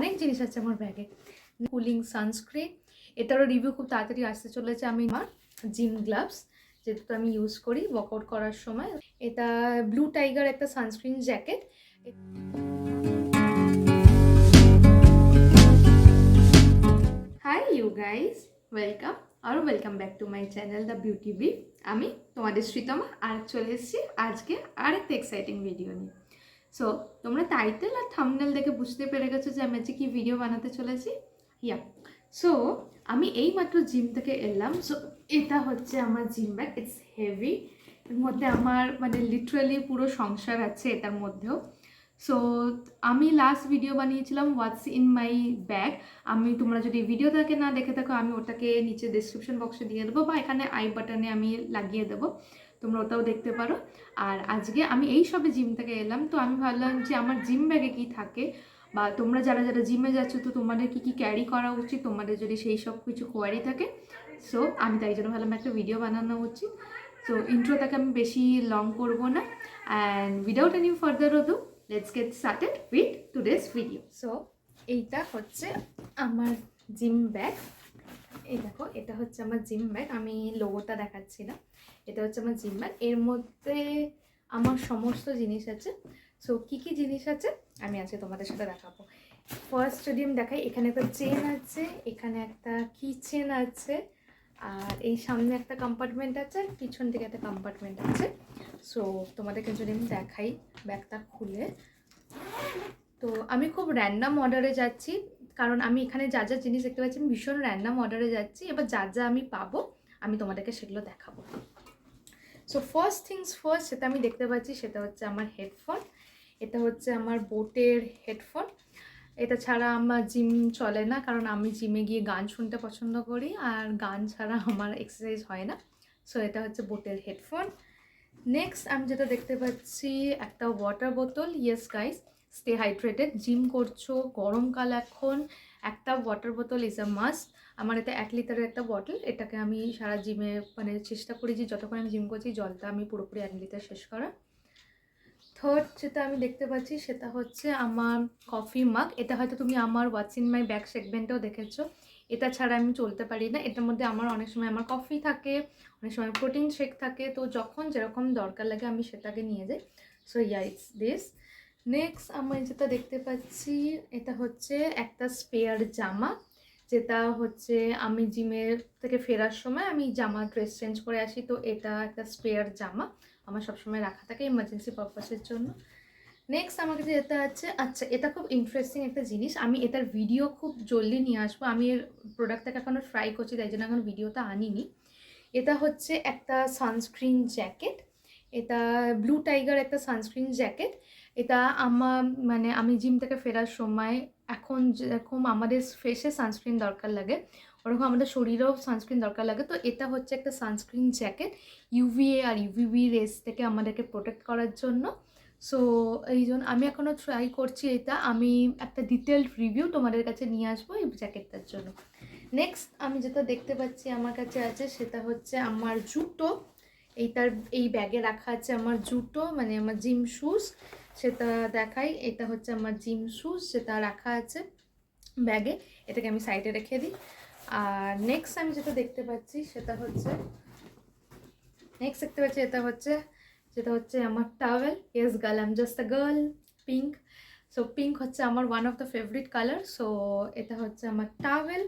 অনেক জিনিস আছে আমার ব্যাগে। কুলিং সানস্ক্রিন, এটারও রিভিউ খুব তাড়াতাড়ি আসতে চলেছে। আমি আমার জিম গ্লাভস যেটা আমি ইউজ করি ওয়ার্কআউট করার সময়। এটা ব্লু টাইগার একটা sunscreen jacket. Hi you guys, welcome welcome back to my channel the beauty B. আমি তোমাদের শ্রীতমা আর চলে এসেছি আজকে আরেকটা এক্সাইটিং ভিডিও নিয়ে। সো তোমরা টাইটেল আর থাম্বনেল দেখে বুঝতে পেরে গেছো যে আমি আজকে কি ভিডিও বানাতে চলেছি। সো আমি এইমাত্র জিম থেকে এলাম। সো এটা হচ্ছে আমার জিম ব্যাগ। It's heavy. এর মধ্যে আমার মানে লিটারালি পুরো সংসার আছে এটার মধ্যেও। সো আমি লাস্ট ভিডিও বানিয়েছিলাম হোয়াটস ইন মাই ব্যাগ। তোমরা যদি ভিডিওটাকে না দেখে থাকো আমি ওটাকে নিচে ডিসক্রিপশন বক্সে দিয়ে দেবো বা এখানে আই বাটনে আমি লাগিয়ে দেবো, তোমরা ওটাও দেখতে পারো। আর আজকে আমি এই সবে জিম থেকে এলাম, তো আমি ভাবলাম যে আমার জিম ব্যাগে কী থাকে বা তোমরা যারা যারা জিমে যাচ্ছ তো তোমাদের কী কী ক্যারি করা উচিত, তোমাদের যদি সেই সব কিছু কোয়ারি থাকে। সো আমি তাই জন্য ভাবলাম একটা ভিডিও বানানো উচিত। সো ইন্ট্রোটাকে আমি বেশি লং করবো না, and without any further ado let's get started with today's video. So এইটা হচ্ছে আমার জিম ব্যাগ। এই দেখো, এটা হচ্ছে আমার জিম ব্যাগ। আমি লোগোটা দেখাচ্ছি না, এটা হচ্ছে আমার জিম ব্যাগ। এর মধ্যে আমার সমস্ত জিনিস আছে। সো কী কী জিনিস আছে আমি আজকে তোমাদের সাথে দেখাবো। ফার্স্ট স্টেডিয়াম দেখাই। এখানে একটা চেন আছে, এখানে একটা কি চেন আছে, আর এই সামনে একটা কম্পার্টমেন্ট আছে, আর পিছন দিকে একটা কম্পার্টমেন্ট আছে। সো তোমাদেরকে যদি আমি দেখাই ব্যাগটা খুলে, তো আমি খুব র্যান্ডাম অর্ডারে যাচ্ছি, কারণ আমি এখানে যা যা জিনিস দেখতে পাচ্ছি আমি ভীষণ র্যান্ডাম অর্ডারে যাচ্ছি। এবার যা যা আমি পাবো আমি তোমাদেরকে সেগুলো দেখাবো। সো ফার্স্ট থিংস ফার্স্ট, সেটা আমি দেখতে পাচ্ছি সেটা হচ্ছে আমার হেডফোন। এটা হচ্ছে আমার বোটের হেডফোন। এটা ছাড়া আমার জিম চলে না, কারণ আমি জিমে গিয়ে গান শুনতে পছন্দ করি, আর গান ছাড়া আমার এক্সারসাইজ হয় না। সো এটা হচ্ছে বোটের হেডফোন। নেক্সট আমি যেটা দেখতে পাচ্ছি একটা ওয়াটার বোতল। Yes guys, stay hydrated. Gym করছো, গরমকাল এখন, একটা ওয়াটার বোতল ইজ আ মাস্ট। আমার এটা 1 লিটারের একটা বটল। এটাকে আমি সারা জিমে মানে চেষ্টা করি যে যতক্ষণ আমি জিম করছি জলটা আমি পুরোপুরি 1 লিটার শেষ করা। থার্ড যেটা আমি দেখতে পাচ্ছি সেটা হচ্ছে আমার কফি মাগ। এটা হয়তো তুমি আমার হোয়াটস ইন মাই ব্যাগ সেগমেন্টেও দেখেছো। এটা ছাড়া আমি চলতে পারি না। এটার মধ্যে আমার অনেক সময় আমার কফি থাকে, অনেক সময় প্রোটিন শেক থাকে, তো যখন যেরকম দরকার লাগে আমি সেটাকে নিয়ে যাই। So yeah, it's this. Next আমি যেটা দেখতে পাচ্ছি এটা হচ্ছে একটা স্পেয়ার জামা, যেটা হচ্ছে আমি জিমের থেকে ফেরার সময় আমি জামা ড্রেস চেঞ্জ করে আসি, তো এটা একটা স্পেয়ার জামা আমার সবসময় রাখা থাকে ইমার্জেন্সি পারপাসের জন্য। নেক্সট আমার কাছে যেটা আছে, আচ্ছা এটা খুব ইন্টারেস্টিং একটা জিনিস, আমি এটার ভিডিও খুব জলদি নিয়ে আসবো। আমি এর প্রোডাক্টটাকে এখনও ট্রাই করছি, তাই জন্য এখন ভিডিওটা আনিনি। এটা হচ্ছে একটা সানস্ক্রিন জ্যাকেট। এটা ব্লু টাইগার একটা সানস্ক্রিন জ্যাকেট। এটা আমার মানে আমি জিম থেকে ফেরার সময় এখন যেরকম আমাদের ফেসে সানস্ক্রিন দরকার লাগে ওরকম আমাদের শরীরেও সানস্ক্রিন দরকার লাগে, তো এটা হচ্ছে একটা সানস্ক্রিন জ্যাকেট ইউভিএ আর ইউভিবি রেস থেকে আমাদেরকে প্রোটেক্ট করার জন্য। সো এই জন্য আমি এখনও ট্রাই করছি এটা। আমি একটা ডিটেলড রিভিউ তোমাদের কাছে নিয়ে আসবো এই জ্যাকেটটার জন্য। নেক্সট আমি যেটা দেখতে পাচ্ছি আমার কাছে আছে সেটা হচ্ছে আমার জুতো। এই ব্যাগে রাখা আছে আমার জুতো, মানে আমার জিম শুজ। সেটা দেখাই, এটা হচ্ছে আমার জিম শুজ যেটা রাখা আছে ব্যাগে। এটাকে আমি সাইডে রেখে দিই। আর নেক্সট আমি যেটা দেখতে পাচ্ছি সেটা হচ্ছে যেটা হচ্ছে আমার towel. Yes girl, I am just a girl. Pink. So pink হচ্ছে আমার one of the favourite colour. So এটা হচ্ছে আমার টাওয়েল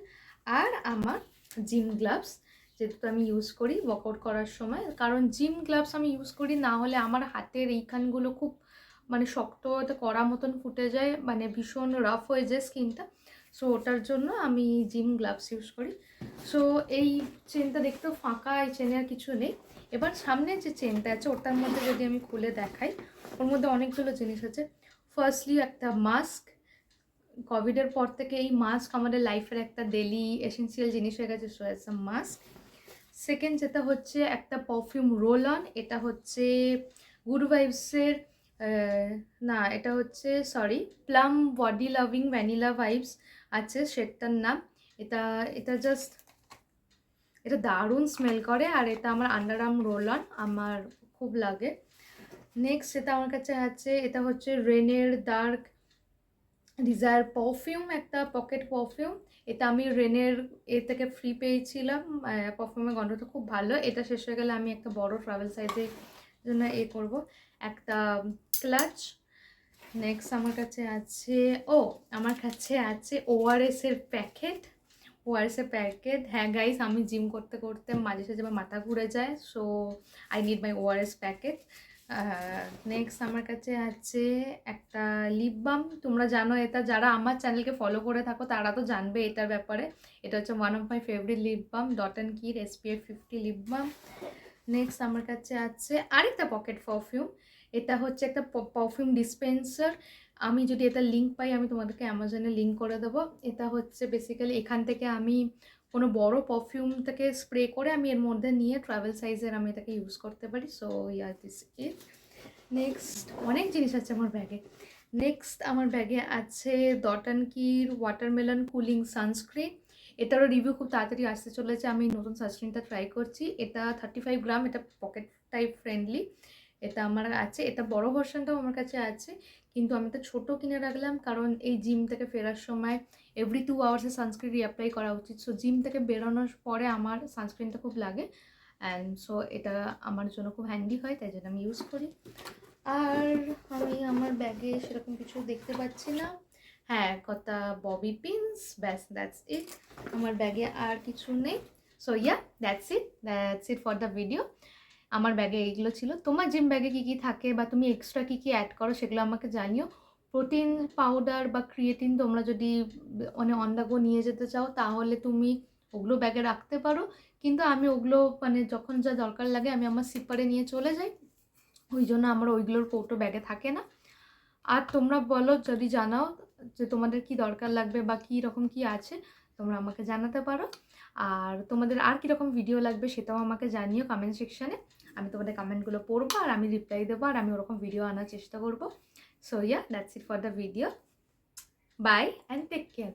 আর আমার জিম গ্লাভস, যেটা আমি ইউজ করি ওয়ার্কআউট করার সময়। কারণ জিম গ্লাভস আমি ইউজ করি না হলে আমার হাতের এইখানগুলো খুব মানে শক্ত করা মতন ফুটে যায়, মানে ভীষণ রাফ হয়ে যায় স্কিনটা। সো ওটার জন্য আমি জিম গ্লাভস ইউজ করি। সো এই চেনটা দেখতেও ফাঁকা, এই চেনে আর কিছু নেই। এবার সামনে যে চেনটা আছে ওটার মধ্যে যদি আমি খুলে দেখাই, ওর মধ্যে অনেকগুলো জিনিস আছে। ফার্স্টলি একটা মাস্ক। কোভিডের পর থেকে এই মাস্ক আমাদের লাইফের একটা ডেলি এসেন্সিয়াল জিনিস হয়ে গেছে। So as a mask. Second যেটা হচ্ছে একটা পারফিউম রোল অন। এটা হচ্ছে গুড ভাইবসের, না এটা হচ্ছে sorry plum body loving vanilla vibes আছে সেটার নাম। এটা এটা জাস্ট এটা দারুণ স্মেল করে, আর এটা আমার আন্ডার আর্ম রোল অন আমার খুব লাগে। নেক্সট যেটা আমার কাছে আছে এটা হচ্ছে রেনের ডার্ক ডিজায়ার পারফিউম, একটা পকেট পারফিউম। এটা আমি রেনের থেকে ফ্রি পেয়েছিলাম। পারফিউমের গন্ধটা খুব ভালো। এটা শেষ হয়ে গেলে আমি একটা বড় ট্রাভেল সাইজের জন্য করব। একটা ক্লাচ। নেক্সট আমার কাছে আছে ওআরএস এর প্যাকেট। ওআরএস এর প্যাকেট, হ্যাঁ গাইস, আমি জিম করতে করতে মাঝে সাঝে আমার মাথা ঘুরে যায়, so I need my ORS packet. Next আমার কাছে আছে একটা লিপ বাম। তোমরা জানো, এটা যারা আমার চ্যানেলকে ফলো করে থাকো তারা তো জানবে এটার ব্যাপারে। এটা হচ্ছে one of my favourite lip balm, Dot and Key SPF 50 lip balm. Next আমার কাছে আছে আরেকটা পকেট পারফিউম। এটা হচ্ছে একটা পারফিউম ডিসপেন্সার। আমি যদি এটা লিঙ্ক পাই আমি তোমাদেরকে অ্যামাজনে লিঙ্ক করে দেবো। এটা হচ্ছে বেসিক্যালি এখান থেকে আমি কোনো বড় পারফিউম থেকে স্প্রে করে আমি এর মধ্যে নিয়ে ট্রাভেল সাইজের আমি এটাকে ইউজ করতে পারি। So this is. নেক্সট অনেক জিনিস আছে আমার ব্যাগে। নেক্সট আমার ব্যাগে আছে Dot and Key watermelon cooling sunscreen. এটারও রিভিউ খুব তাড়াতাড়ি আসতে চলেছে। আমি নতুন সানস্ক্রিনটা ট্রাই করছি। এটা 35 গ্রাম, এটা পকেট টাইপ ফ্রেন্ডলি। এটা আমার আছে, এটা বড় ভার্সনটাও আমার কাছে আছে, কিন্তু আমি তো ছোটো কিনে রাখলাম কারণ এই জিম থেকে ফেরার সময় এভরি 2 আওয়ার্সে সানস্ক্রিন রিঅ্যাপ্লাই করা উচিত। সো জিম থেকে বেরোনোর পরে আমার সানস্ক্রিনটা খুব লাগে, অ্যান্ড সো এটা আমার জন্য খুব হ্যান্ডি হয়, তাই জন্য আমি ইউজ করি। আর আমি আমার ব্যাগে সেরকম কিছু দেখতে পাচ্ছি না। হ্যাঁ, কটা ববি পিনস, ব্যাস, দ্যাটস ইট। আমার ব্যাগে আর কিছু নেই। So that's it for the video. আমার ব্যাগে এইগুলো ছিল। তোমার জিম ব্যাগে কী কী থাকে বা তুমি এক্সট্রা কী কী অ্যাড করো সেগুলো আমাকে জানিও। প্রোটিন পাউডার বা ক্রিয়েটিন তোমরা যদি অন দ্য গো নিয়ে যেতে চাও তাহলে তুমি ওগুলো ব্যাগে রাখতে পারো, কিন্তু আমি ওগুলো যখন যা দরকার লাগে আমি আমার সিপারে নিয়ে চলে যাই, ওই জন্য আমার ওইগুলোর কৌটো ব্যাগে থাকে না। আর তোমরা বলো, যদি জানাও যে তোমাদের কি দরকার লাগবে বা কী রকম কী আছে, তোমরা আমাকে জানাতে পারো। আর তোমাদের আর কীরকম ভিডিও লাগবে সেটাও আমাকে জানিও কমেন্ট সেকশানে। আমি তোমাদের কমেন্টগুলো পড়বো আর আমি রিপ্লাই দেবো, আর আমি ওরকম ভিডিও আনার চেষ্টা করবো। So that's it for the video. Bye and take care.